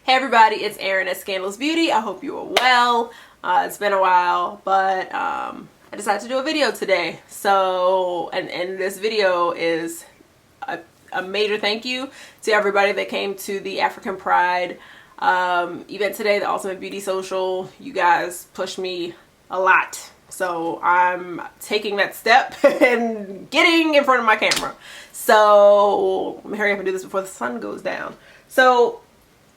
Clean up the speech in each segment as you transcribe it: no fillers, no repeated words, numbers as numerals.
Hey everybody, it's Erin at Scandalous Beauty. I hope you are well. It's been a while, but I decided to do a video today. So, and this video is a major thank you to everybody that came to the African Pride event today, the Ultimate Beauty Social. You guys pushed me a lot. So I'm taking that step and getting in front of my camera. So let me hurry up and do this before the sun goes down. So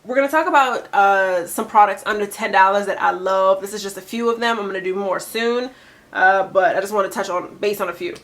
we're going to talk about some products under $10 that I love. This is just a few of them. I'm going to do more soon. But I just want to touch on base on a few.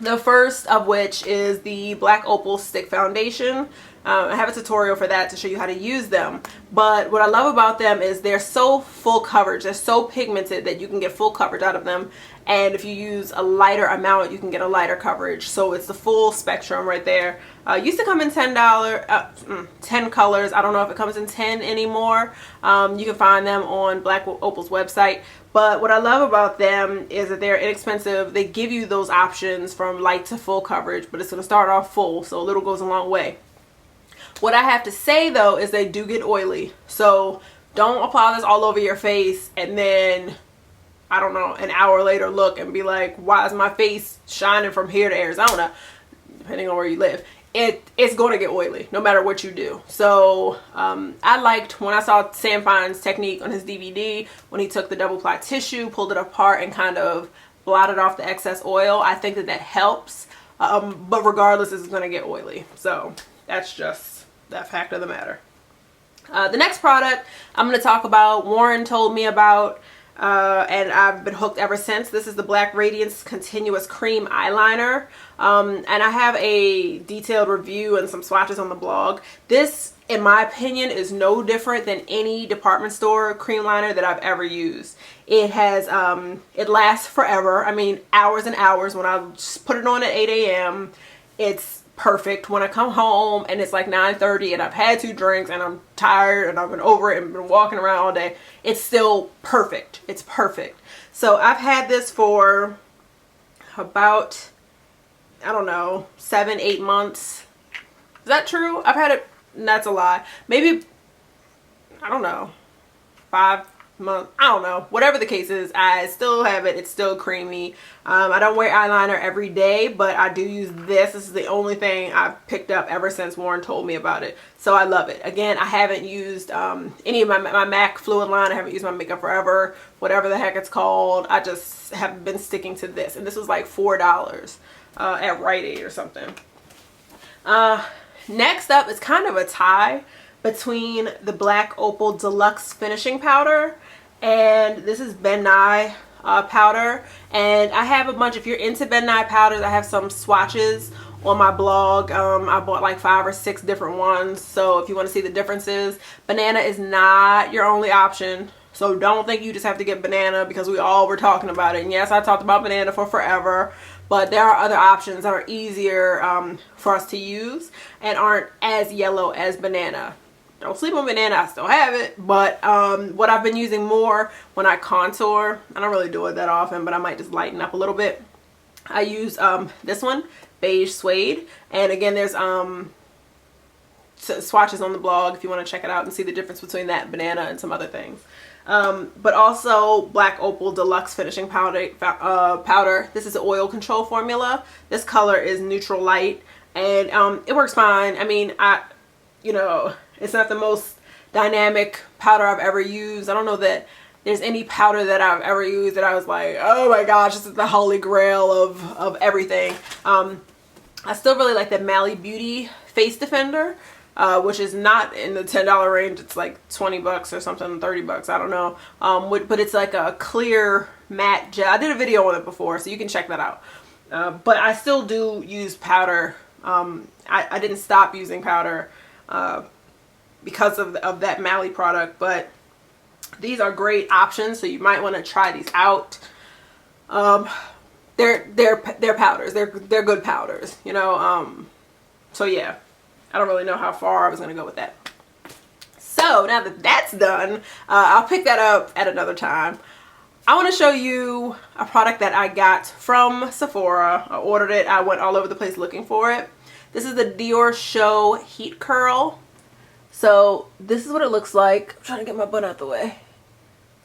The first of which is the Black Opal Stick Foundation. I have a tutorial for that to show you how to use them. But what I love about them is they're so full coverage. They're so pigmented that you can get full coverage out of them. And if you use a lighter amount, you can get a lighter coverage. So it's the full spectrum right there. Used to come in $10, 10 colors. I don't know if it comes in 10 anymore. You can find them on Black Opal's website. But what I love about them is that they're inexpensive. They give you those options from light to full coverage, but it's going to start off full, so a little goes a long way. What I have to say though is they do get oily. So don't apply this all over your face and then, I don't know, an hour later look and be like, why is my face shining from here to Arizona? Depending on where you live. It's going to get oily no matter what you do. So I liked when I saw Sam Fine's technique on his DVD when he took the double ply tissue, pulled it apart and kind of blotted off the excess oil. I think that helps. But regardless, it's going to get oily. So that's just that fact of the matter. The next product I'm going to talk about, Warren told me about, and I've been hooked ever since. This is the Black Radiance Continuous Cream Eyeliner. And I have a detailed review and some swatches on the blog. This, in my opinion, is no different than any department store cream liner that I've ever used. It has, it lasts forever. I mean, hours and hours. When I just put it on at 8 a.m., it's perfect. When I come home and it's like 9:30 and I've had 2 drinks and I'm tired and I've been over it and been walking around all day, it's still perfect. It's perfect. So I've had this for about, I don't know, 7-8 months. Is that true? I've had it, that's a lie. Maybe, I don't know, 5 months. I don't know. Whatever the case is, I still have it. It's still creamy. I don't wear eyeliner every day, but I do use this. This is the only thing I've picked up ever since Warren told me about it. So I love it. Again, I haven't used any of my MAC fluid line. I haven't used my Makeup Forever, whatever the heck it's called. I just have been sticking to this. And this was like $4 at Rite Aid or something. Next up is kind of a tie between the Black Opal Deluxe Finishing Powder, and this is Ben Nye powder. And I have a bunch, if you're into Ben Nye powders, I have some swatches on my blog. I bought like 5 or 6 different ones, so if you want to see the differences, banana is not your only option. So don't think you just have to get banana because we all were talking about it. And yes, I talked about banana for forever, but there are other options that are easier for us to use and aren't as yellow as banana. Don't sleep on banana, I still have it, but what I've been using more when I contour, I don't really do it that often, but I might just lighten up a little bit. I use this one, Beige Suede, and again there's swatches on the blog if you want to check it out and see the difference between that and banana and some other things. But also Black Opal Deluxe Finishing Powder. This is the oil control formula. This color is neutral light, and it works fine. I mean, you know, it's not the most dynamic powder I've ever used. I don't know that there's any powder that I've ever used that I was like, oh my gosh, this is the holy grail of everything. I still really like the Mally Beauty Face Defender, which is not in the $10 range. It's like 20 bucks or something, 30 bucks, I don't know. But it's like a clear matte gel. I did a video on it before, so you can check that out. But I still do use powder. I didn't stop using powder because of that Mally product, but these are great options, so you might want to try these out. They're powders. They're good powders, you know. So yeah, I don't really know how far I was going to go with that. So now that that's done, I'll pick that up at another time. I want to show you a product that I got from Sephora. I ordered it. I went all over the place looking for it. This is the Dior Show Heat Curl. So this is what it looks like. I'm trying to get my butt out the way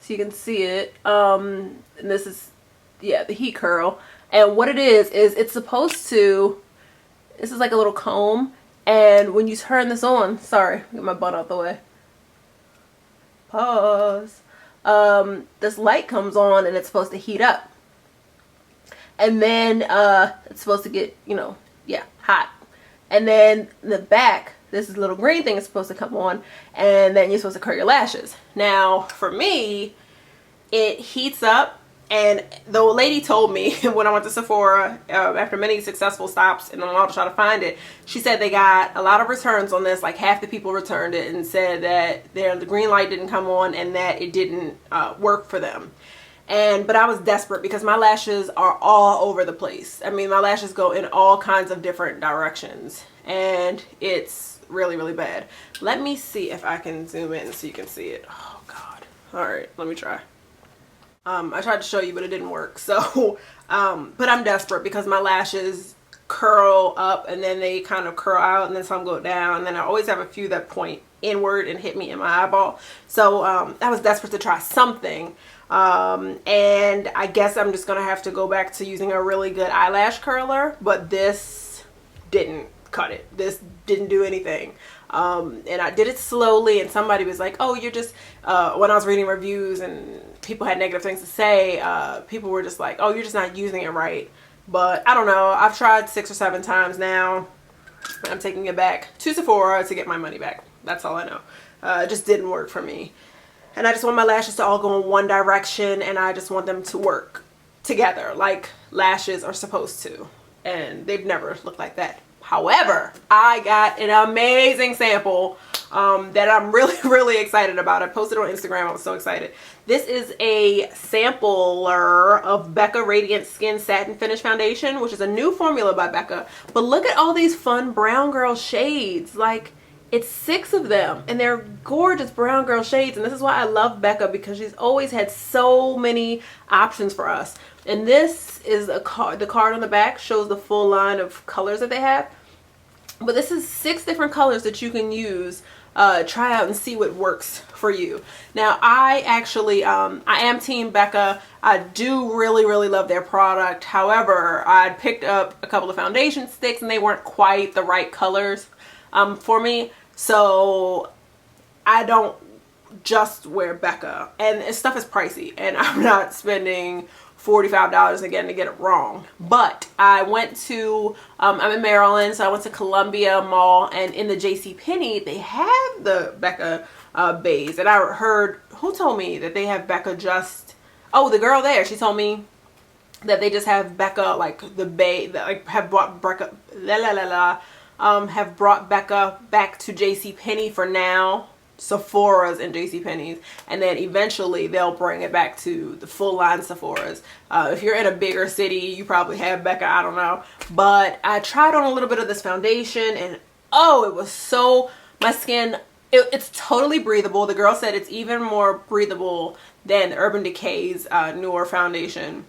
so you can see it. And this is, yeah, the heat curl. And what it is it's supposed to, this is like a little comb, and when you turn this on, sorry, get my butt out the way. Pause. This light comes on and it's supposed to heat up. And then it's supposed to get, you know, yeah, hot. And then the back, this little green thing is supposed to come on, and then you're supposed to curl your lashes. Now, for me, it heats up. And the lady told me when I went to Sephora, after many successful stops and I'm allowed to try to find it, she said they got a lot of returns on this. Like half the people returned it and said that the green light didn't come on and that it didn't work for them. But I was desperate because my lashes are all over the place. I mean, my lashes go in all kinds of different directions, and it's really, really bad. Let me see if I can zoom in so you can see it. Oh God. All right, let me try. I tried to show you, but it didn't work. So, but I'm desperate because my lashes curl up and then they kind of curl out and then some go down. And then I always have a few that point inward and hit me in my eyeball. So, I was desperate to try something. And I guess I'm just going to have to go back to using a really good eyelash curler, but this didn't cut it. This didn't do anything. And I did it slowly, and somebody was like, oh, you're just, when I was reading reviews and people had negative things to say, people were just like, oh, you're just not using it right. But I don't know. I've tried 6 or 7 times now. I'm taking it back to Sephora to get my money back. That's all I know. It just didn't work for me. And I just want my lashes to all go in one direction, and I just want them to work together like lashes are supposed to. And they've never looked like that. However, I got an amazing sample that I'm really, really excited about. I posted it on Instagram. I was so excited. This is a sampler of Becca Radiance Skin Satin Finish Foundation, which is a new formula by Becca. But look at all these fun brown girl shades. Like, it's 6 of them, and they're gorgeous brown girl shades. And this is why I love Becca, because she's always had so many options for us. And this is a card. The card on the back shows the full line of colors that they have. But this is 6 different colors that you can use, try out and see what works for you. Now, I actually, I am Team Becca. I do really, really love their product. However, I picked up a couple of foundation sticks and they weren't quite the right colors for me. So I don't just wear Becca. And stuff is pricey, and I'm not spending $45 again to get it wrong. But I went to, I'm in Maryland, so I went to Columbia Mall, and in the JCPenney, they have the Becca bays. And I heard, who told me that they have Becca just, oh, the girl there, she told me that they just have Becca, like the bay, like have brought Becca, have brought Becca back to JCPenney for now. Sephora's and JCPenney's, and then eventually they'll bring it back to the full line Sephora's. If you're in a bigger city, you probably have Becca, I don't know. But I tried on a little bit of this foundation, and oh, it was so, my skin, it's totally breathable. The girl said it's even more breathable than Urban Decay's newer foundation,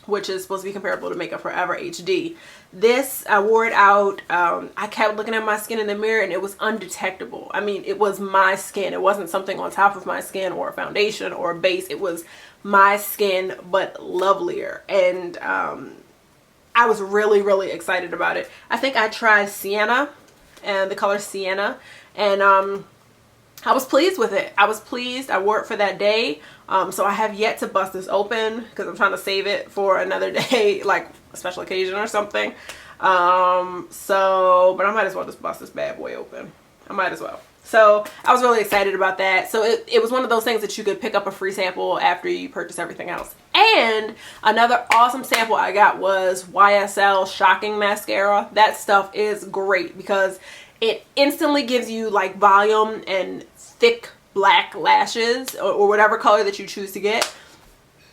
which is supposed to be comparable to Makeup Forever HD. This, I wore it out. I kept looking at my skin in the mirror and it was undetectable. I mean, it was my skin. It wasn't something on top of my skin or a foundation or a base. It was my skin, but lovelier. And I was really, really excited about it. I think I tried Sienna, and the color Sienna, and I was pleased with it. I was pleased. I wore it for that day. So I have yet to bust this open because I'm trying to save it for another day, like a special occasion or something. But I might as well just bust this bad boy open. I might as well. So I was really excited about that. So it was one of those things that you could pick up a free sample after you purchase everything else. And another awesome sample I got was YSL Shocking Mascara. That stuff is great because it instantly gives you like volume and thick black lashes, or whatever color that you choose to get.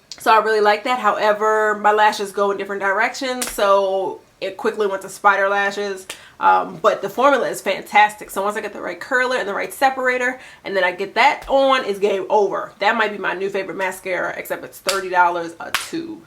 So I really like that. However, my lashes go in different directions, so it quickly went to spider lashes. But the formula is fantastic. So once I get the right curler and the right separator, and then I get that on, it's game over. That might be my new favorite mascara, except it's $30 a tube.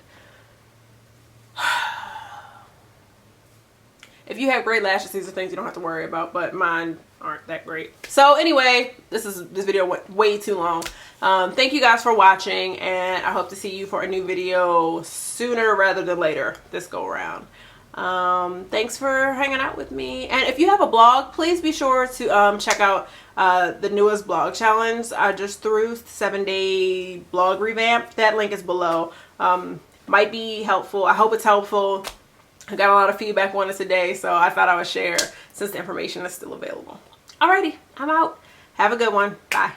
If you have great lashes, these are things you don't have to worry about, but mine aren't that great. So anyway, this video went way too long. Thank you guys for watching, and I hope to see you for a new video sooner rather than later this go around. Thanks for hanging out with me, and if you have a blog, please be sure to check out the newest blog challenge I just threw, 7-day blog revamp. That link is below. Might be helpful. I hope it's helpful. I got a lot of feedback on it today, so I thought I would share since the information is still available. Alrighty, I'm out. Have a good one. Bye.